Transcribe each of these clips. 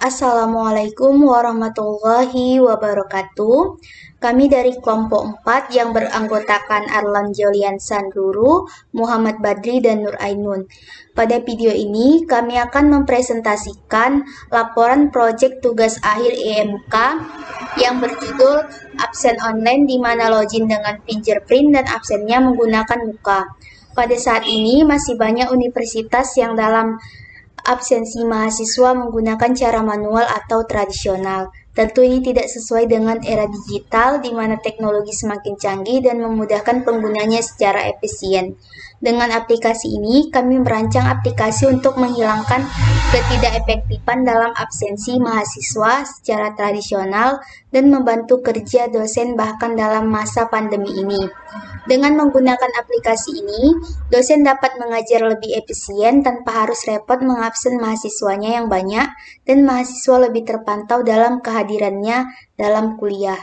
Assalamualaikum warahmatullahi wabarakatuh. Kami dari kelompok 4 yang beranggotakan Arlan Jolian Sanduru, Muhammad Badri, dan Nur Ainun. Pada video ini, kami akan mempresentasikan laporan proyek tugas akhir EMK yang berjudul Absen Online di mana login dengan fingerprint dan absennya menggunakan muka. Pada saat ini, masih banyak universitas yang dalam absensi mahasiswa menggunakan cara manual atau tradisional. Tentu ini tidak sesuai dengan era digital di mana teknologi semakin canggih dan memudahkan penggunanya secara efisien. Dengan aplikasi ini, kami merancang aplikasi untuk menghilangkan ketidakefektifan dalam absensi mahasiswa secara tradisional dan membantu kerja dosen bahkan dalam masa pandemi ini. Dengan menggunakan aplikasi ini, dosen dapat mengajar lebih efisien tanpa harus repot mengabsen mahasiswanya yang banyak dan mahasiswa lebih terpantau dalam kehadirannya dalam kuliah.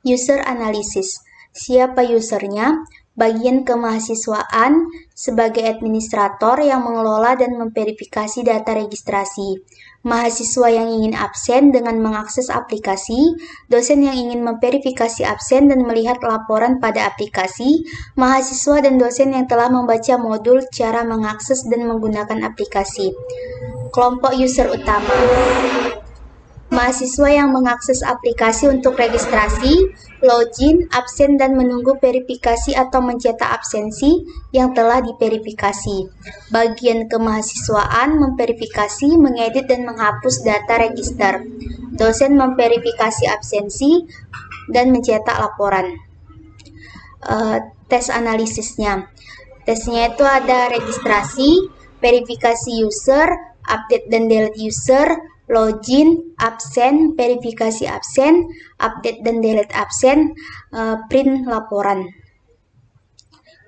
User Analysis. Siapa usernya? Bagian kemahasiswaan sebagai administrator yang mengelola dan memverifikasi data registrasi. Mahasiswa yang ingin absen dengan mengakses aplikasi, dosen yang ingin memverifikasi absen dan melihat laporan pada aplikasi, mahasiswa dan dosen yang telah membaca modul cara mengakses dan menggunakan aplikasi. Kelompok user utama. Mahasiswa yang mengakses aplikasi untuk registrasi, login, absen, dan menunggu verifikasi atau mencetak absensi yang telah diverifikasi. Bagian kemahasiswaan memverifikasi, mengedit, dan menghapus data register. Dosen memverifikasi absensi dan mencetak laporan. Tes analisisnya. Tesnya itu ada registrasi, verifikasi user, update dan delete user, login, absen, verifikasi absen, update dan delete absen, print laporan.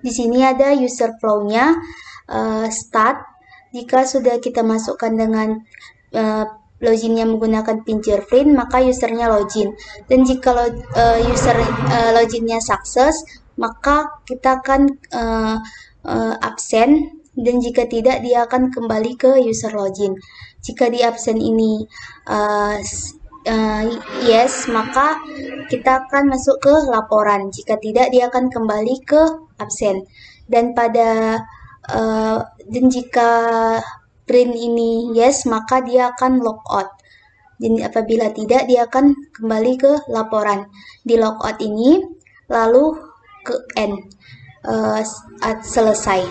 Di sini ada user flow-nya, start. Jika sudah kita masukkan dengan loginnya menggunakan fingerprint, maka usernya login. Dan jika user loginnya sukses, maka kita akan absen, dan jika tidak dia akan kembali ke user login. Jika di absen ini yes, maka kita akan masuk ke laporan. Jika tidak, dia akan kembali ke absen. Dan jika print ini yes, maka dia akan logout. Dan apabila tidak, dia akan kembali ke laporan. Di logout ini, lalu ke end, selesai.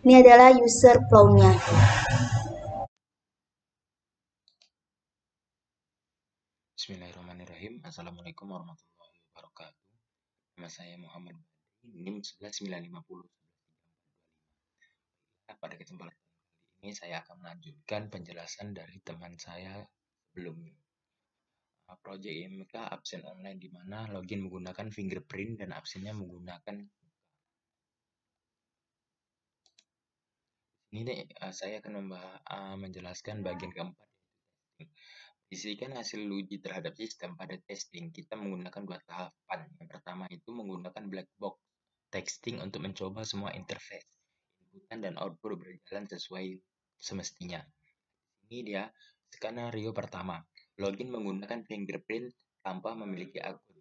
Ini adalah user flow-nya. Bismillahirrahmanirrahim. Assalamualaikum warahmatullahi wabarakatuh. Nama saya Muhammad Badri, NIM 19550. Pada kesempatan ini saya akan melanjutkan penjelasan dari teman saya sebelumnya. Proyek IMK absen online di mana login menggunakan fingerprint dan absennya menggunakan. Ini saya akan menjelaskan bagian keempat. Isikan hasil uji terhadap sistem pada testing. Kita menggunakan dua tahapan. Yang pertama itu menggunakan black box testing untuk mencoba semua interface, inputan dan output berjalan sesuai semestinya. Ini dia skenario pertama. Login menggunakan fingerprint tanpa memiliki akun.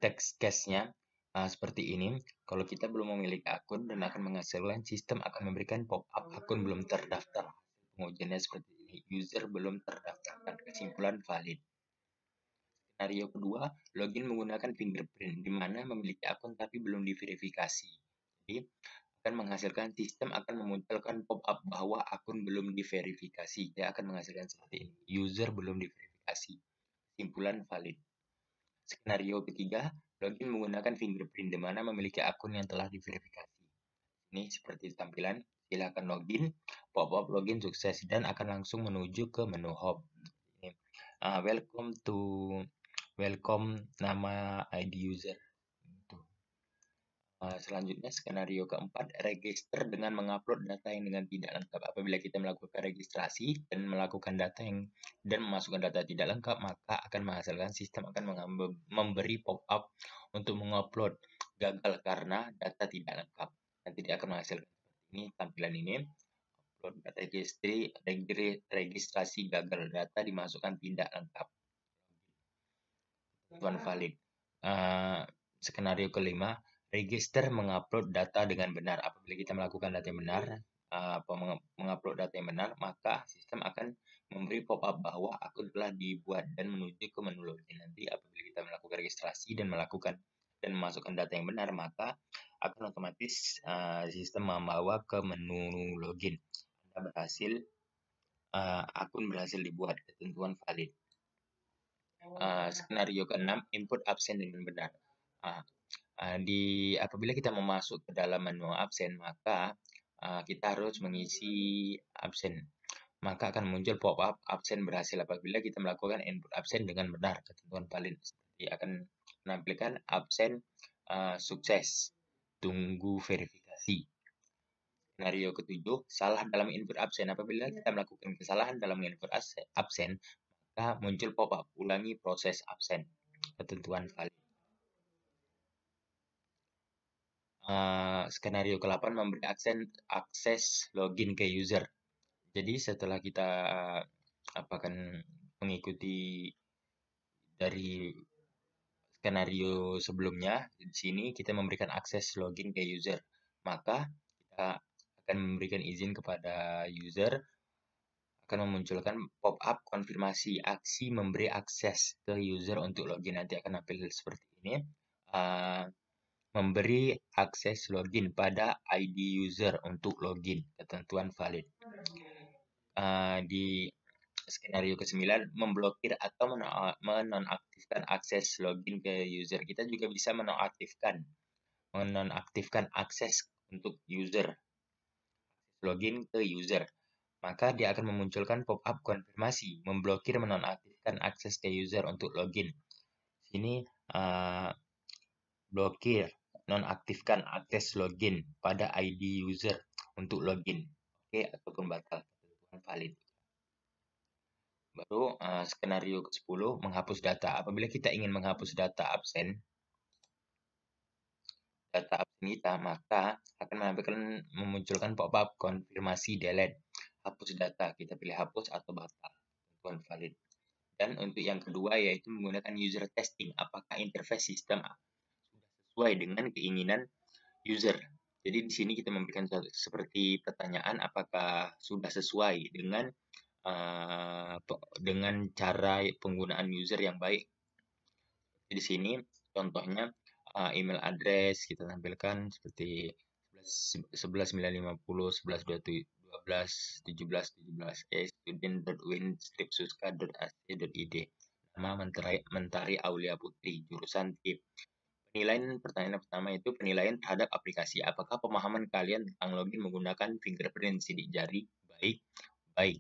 Teks case-nya seperti ini. Kalau kita belum memiliki akun dan akan menghasilkan, sistem akan memberikan pop-up akun belum terdaftar. Pengujiannya seperti ini. User belum terdaftarkan. Kesimpulan valid. Skenario kedua, login menggunakan fingerprint, di mana memiliki akun tapi belum diverifikasi. Jadi, akan menghasilkan, sistem akan memunculkan pop-up bahwa akun belum diverifikasi. Dia akan menghasilkan seperti ini. User belum diverifikasi. Kesimpulan valid. Skenario ketiga, login menggunakan fingerprint, di mana memiliki akun yang telah diverifikasi. Ini seperti tampilan. Silakan login, pop-up login sukses, dan akan langsung menuju ke menu home. Welcome nama ID user. Selanjutnya skenario keempat, register dengan mengupload data yang dengan tidak lengkap. Apabila kita melakukan registrasi dan melakukan dan memasukkan data tidak lengkap, maka akan menghasilkan, sistem akan memberi pop-up untuk mengupload gagal karena data tidak lengkap. Nanti dia akan menghasilkan ini tampilan ini. upload registrasi gagal, data dimasukkan tidak lengkap, ketentuan valid. Skenario kelima, register mengupload data dengan benar. Apabila kita melakukan data yang benar, mengupload data yang benar, maka sistem akan memberi pop-up bahwa akun telah dibuat dan menuju ke menu login. Nanti apabila kita melakukan registrasi dan memasukkan data yang benar, maka akan otomatis sistem membawa ke menu login. Anda berhasil, akun berhasil dibuat, ketentuan valid. Skenario keenam, input absen dengan benar. Apabila kita mau masuk ke dalam menu absen, maka kita harus mengisi absen. Maka akan muncul pop-up absen berhasil apabila kita melakukan input absen dengan benar, ketentuan valid. Seperti akan menampilkan absen sukses, tunggu verifikasi. Skenario ketujuh, salah dalam input absen. Apabila kita melakukan kesalahan dalam input absen, maka muncul pop-up, ulangi proses absen, ketentuan valid. Skenario ke-8, memberi akses login ke user. Jadi setelah kita mengikuti dari skenario sebelumnya, di sini kita memberikan akses login ke user. Maka kita akan memberikan izin kepada user, akan memunculkan pop-up konfirmasi aksi memberi akses ke user untuk login. Nanti akan tampil seperti ini. Memberi akses login pada ID user untuk login, ketentuan valid. Di skenario ke-9, memblokir atau menonaktifkan akses login ke user. Kita juga bisa menonaktifkan akses untuk user, login ke user. Maka dia akan memunculkan pop-up konfirmasi, memblokir menonaktifkan akses ke user untuk login. Sini blokir, nonaktifkan akses login pada ID user untuk login, oke, ataupun batal, ketentuan valid. Baru skenario ke-10, menghapus data. Apabila kita ingin menghapus data absen kita, maka akan memunculkan pop-up konfirmasi delete, hapus data. Kita pilih hapus atau batal, ketentuan valid. Dan untuk yang kedua yaitu menggunakan user testing, apakah interface sistem sesuai dengan keinginan user. Jadi di sini kita memberikan seperti pertanyaan, apakah sudah sesuai dengan cara penggunaan user yang baik. Di sini contohnya email address kita tampilkan seperti 11.950 11.12 student.win.suska.ac.id. Nama Mentari Aulia Putri, jurusan TIP. Penilaian pertanyaan pertama itu penilaian terhadap aplikasi. Apakah pemahaman kalian tentang login menggunakan fingerprint sidik jari? Baik. Baik.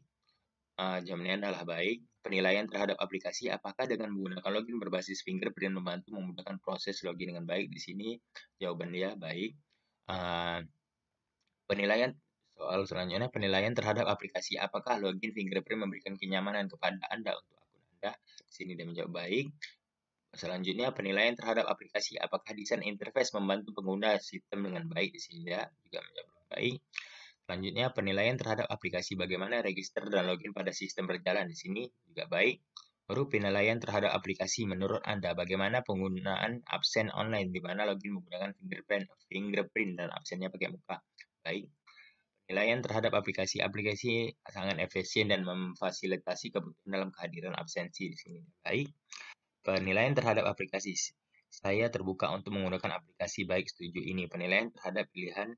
Jawabannya adalah baik. Penilaian terhadap aplikasi, apakah dengan menggunakan login berbasis fingerprint membantu memudahkan proses login dengan baik? Di sini jawabannya baik. Penilaian soal selanjutnya, penilaian terhadap aplikasi, apakah login fingerprint memberikan kenyamanan kepada Anda untuk akun Anda? Di sini dia menjawab baik. Selanjutnya, penilaian terhadap aplikasi, apakah desain interface membantu pengguna sistem dengan baik? Di sini dia juga menjawab baik. Selanjutnya, penilaian terhadap aplikasi, bagaimana register dan login pada sistem berjalan? Di sini juga baik. Baru penilaian terhadap aplikasi, menurut Anda, bagaimana penggunaan absen online, di mana login menggunakan fingerprint dan absennya pakai muka? Baik. Penilaian terhadap aplikasi sangat efisien dan memfasilitasi kebutuhan dalam kehadiran absensi. Di sini baik. Penilaian terhadap aplikasi, saya terbuka untuk menggunakan aplikasi, baik, setuju. Ini penilaian terhadap pilihan,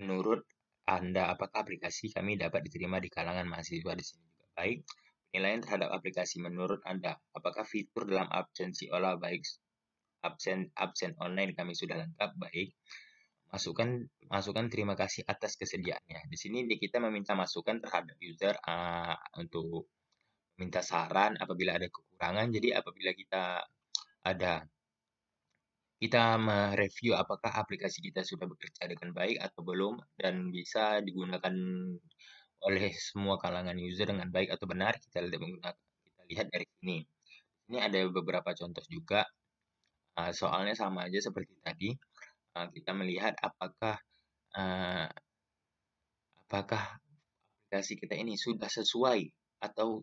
menurut Anda, apakah aplikasi kami dapat diterima di kalangan mahasiswa? Di sini juga baik. Penilaian terhadap aplikasi, menurut Anda, apakah fitur dalam absensi olah baik absen online kami sudah lengkap? Baik. Masukan terima kasih atas kesediaannya. Di sini kita meminta masukan terhadap user untuk minta saran apabila ada kekurangan. Jadi apabila kita mereview apakah aplikasi kita sudah bekerja dengan baik atau belum dan bisa digunakan oleh semua kalangan user dengan baik atau benar, kita lihat dari sini. Ini ada beberapa contoh juga. Soalnya sama aja seperti tadi. Kita melihat apakah aplikasi kita ini sudah sesuai atau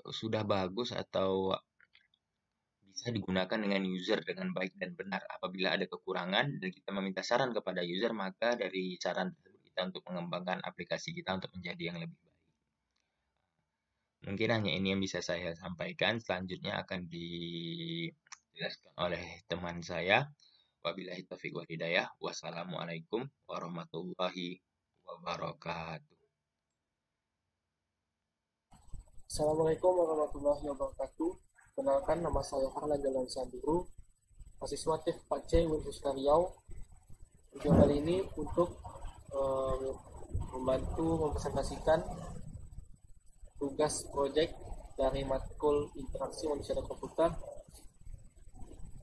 sudah bagus atau bisa digunakan dengan user dengan baik dan benar. Apabila ada kekurangan dan kita meminta saran kepada user, maka dari saran tersebut kita untuk mengembangkan aplikasi kita untuk menjadi yang lebih baik. Mungkin hanya ini yang bisa saya sampaikan. Selanjutnya akan dijelaskan oleh teman saya. Wabillahi taufiq wal hidayah. Wassalamualaikum warahmatullahi wabarakatuh. Assalamualaikum warahmatullahi wabarakatuh. Kenalkan, nama saya Arlan Jalan Sanduru, mahasiswa TIF 4C Universitas Riau. Video kali ini untuk membantu mempresentasikan tugas proyek dari matkul interaksi manusia dan komputer.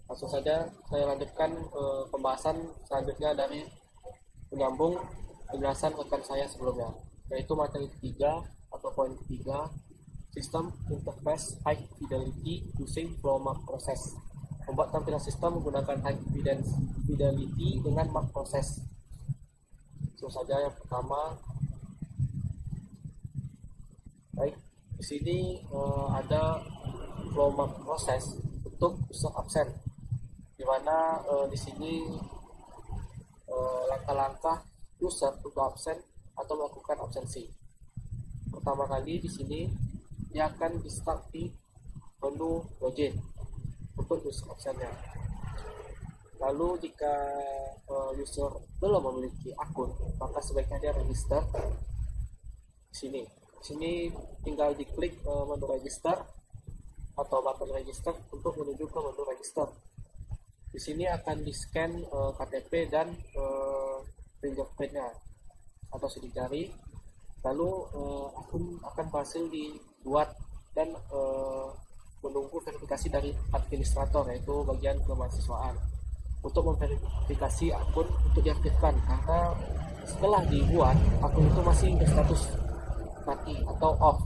Langsung saja saya lanjutkan pembahasan selanjutnya dari menyambung penjelasan rekan saya sebelumnya, yaitu materi ketiga atau poin ketiga, sistem interface high fidelity using flow mark process. Membuat tampilan sistem menggunakan high fidelity dengan mark process. Langsung saja yang pertama. Baik, di sini ada flow mark process untuk user absen, di mana di sini langkah-langkah user untuk absen atau melakukan absensi. Pertama kali di sini dia akan di start di menu login untuk user absennya. Lalu jika user belum memiliki akun, maka sebaiknya dia register di sini. Di sini tinggal diklik menu register atau button register untuk menuju ke menu register. Di sini akan di-scan KTP dan fingerprintnya atau sidik jari. Lalu akun akan berhasil dibuat dan menunggu verifikasi dari administrator, yaitu bagian kemahasiswaan, untuk memverifikasi akun untuk diaktifkan, karena setelah dibuat akun itu masih berstatus mati atau off,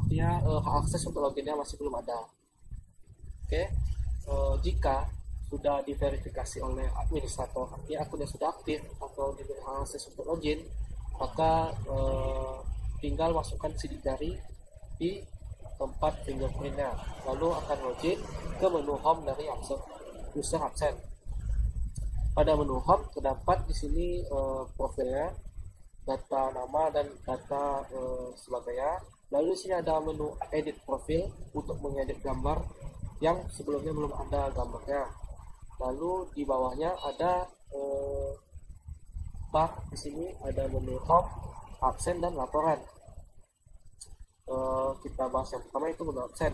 artinya hak akses untuk loginnya masih belum ada. Oke, jika sudah diverifikasi oleh administrator, artinya akunnya sudah aktif atau diberi hak akses untuk login, maka tinggal masukkan sidik jari di tempat fingerprintnya, lalu akan login ke menu home dari user absen. Pada menu home terdapat di sini profilnya, data nama dan data sebagainya. Lalu di sini ada menu edit profil untuk mengedit gambar yang sebelumnya belum ada gambarnya. Lalu di bawahnya ada bar, di sini ada menu home, absen dan laporan. Kita bahas yang pertama, itu menu absen.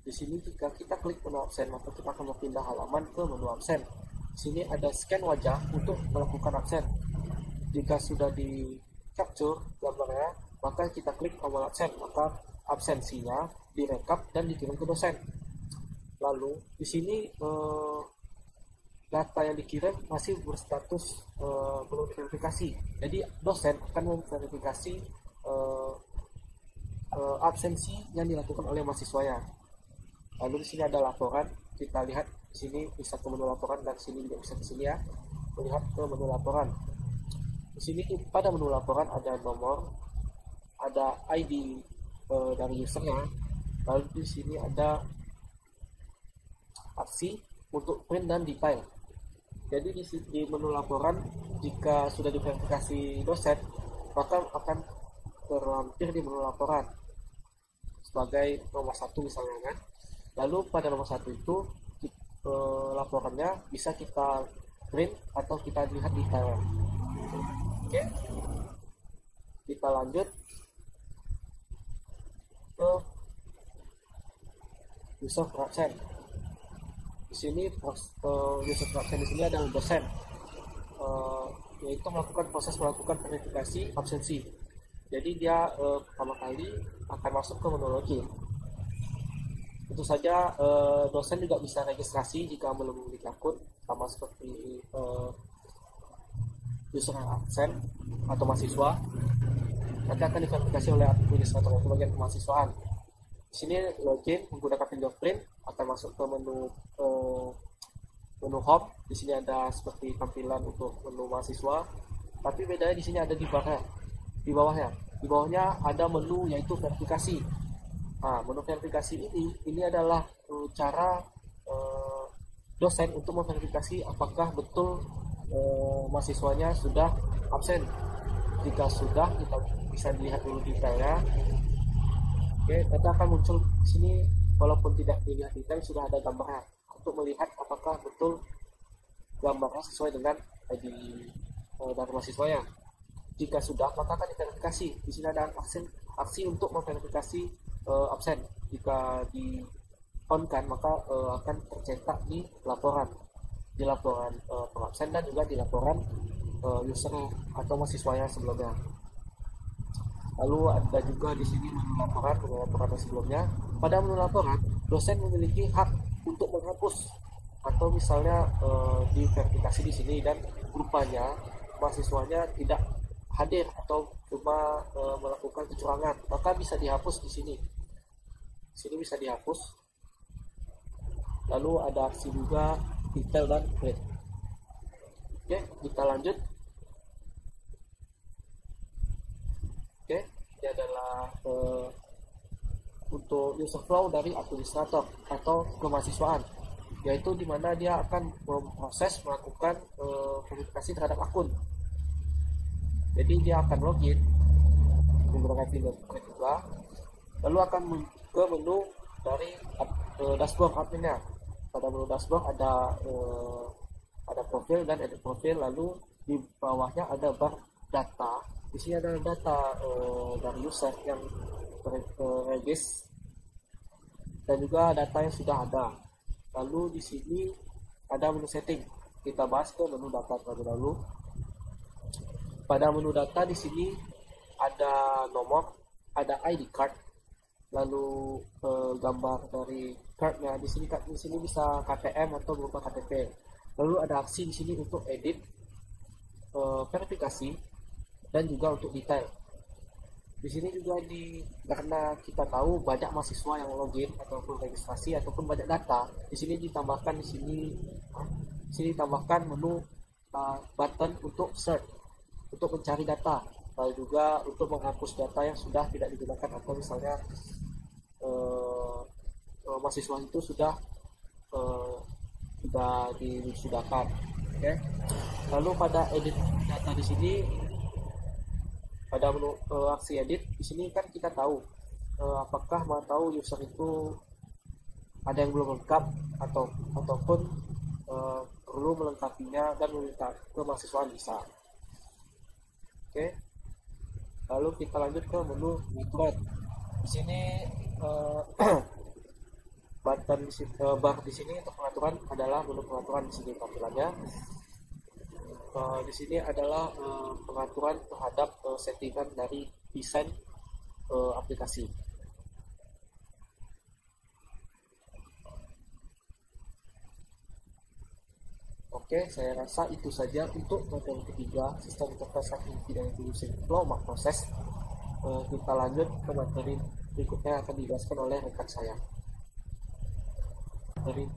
Di sini jika kita klik menu absen, maka kita akan berpindah halaman ke menu absen. Di sini ada scan wajah untuk melakukan absen. Jika sudah di capture gambarnya, maka kita klik tombol absen, maka absensinya direkap dan dikirim ke dosen. Lalu di sini data yang dikirim masih berstatus belum diverifikasi. Jadi dosen akan memverifikasi absensi yang dilakukan oleh mahasiswanya. Lalu di sini ada laporan. Kita lihat di sini bisa ke menu laporan, dan sini juga bisa ke sini ya, melihat ke menu laporan. Di sini pada menu laporan ada nomor, ada ID dari usernya. Lalu di sini ada aksi untuk print dan detail. Jadi di menu laporan, jika sudah diverifikasi dosen, maka akan terlampir di menu laporan sebagai nomor 1 misalnya kan. Lalu pada nomor 1 itu laporannya bisa kita print atau kita lihat detailnya. Oke, kita lanjut ke user absen. Di sini user absen di sini ada dosen, yaitu melakukan verifikasi absensi. Jadi dia pertama kali akan masuk ke menu login. Tentu saja dosen juga bisa registrasi jika belum memiliki akun, sama seperti user absen atau mahasiswa. Nanti akan diverifikasi oleh administrator untuk bagian kemahasiswaan. Di sini login menggunakan fingerprint, akan masuk ke menu home. Di sini ada seperti tampilan untuk menu mahasiswa, tapi bedanya di sini ada di bawahnya. Di bawahnya ada menu yaitu verifikasi. Nah, menu verifikasi ini adalah cara dosen untuk memverifikasi apakah betul mahasiswanya sudah absen. Jika sudah, kita bisa dilihat dulu detailnya. Oke, nanti akan muncul di sini, walaupun tidak dilihat detail, sudah ada gambarnya untuk melihat apakah betul gambarnya sesuai dengan ID dari mahasiswanya. Jika sudah, maka akan diverifikasi. Di sini ada aksi untuk memverifikasi absen. Jika di on kan, maka akan tercetak di laporan pengabsen dan juga di laporan user atau mahasiswanya sebelumnya. Lalu ada juga di sini menu laporan sebelumnya. Pada menu laporan, dosen memiliki hak untuk menghapus atau misalnya diverifikasi di sini dan rupanya mahasiswanya tidak hadir atau cuma melakukan kecurangan, maka bisa dihapus di sini. Di sini bisa dihapus. Lalu ada aksi juga detail dan create. Oke, kita lanjut. Oke, ini adalah untuk user flow dari administrator atau kemahasiswaan, yaitu di mana dia akan melakukan verifikasi terhadap akun. Jadi dia akan login menggunakan fingerprint juga, lalu akan ke menu dari dashboard adminnya. Pada menu dashboard ada profil dan edit profil, lalu di bawahnya ada bar data. Di sini ada data dari user yang regis dan juga data yang sudah ada. Lalu di sini ada menu setting. Kita bahas ke menu data terlebih dahulu. Pada menu data di sini ada nomor, ada ID card, lalu gambar dari cardnya. Di sini bisa KTM atau berupa KTP. Lalu ada aksi di sini untuk edit, verifikasi, dan juga untuk detail. Di sini juga karena kita tahu banyak mahasiswa yang login ataupun registrasi ataupun banyak data, di sini ditambahkan menu button untuk search, untuk mencari data, lalu juga untuk menghapus data yang sudah tidak digunakan atau misalnya mahasiswa itu sudah disudahkan. Oke. Lalu pada edit data di sini, pada menu aksi edit di sini kan kita tahu apakah mau tahu user itu ada yang belum lengkap ataupun perlu melengkapinya dan meminta ke mahasiswa bisa. Oke. Lalu kita lanjut ke menu method. Di sini button bar di sini untuk pengaturan adalah menu pengaturan. Di sini tampilannya. Di sini adalah pengaturan terhadap settingan dari desain aplikasi. Oke, saya rasa itu saja untuk materi ketiga, sistem interface activity dan introducing flow mark proses. Kita lanjut ke materi berikutnya yang akan dijelaskan oleh rekan saya. Materi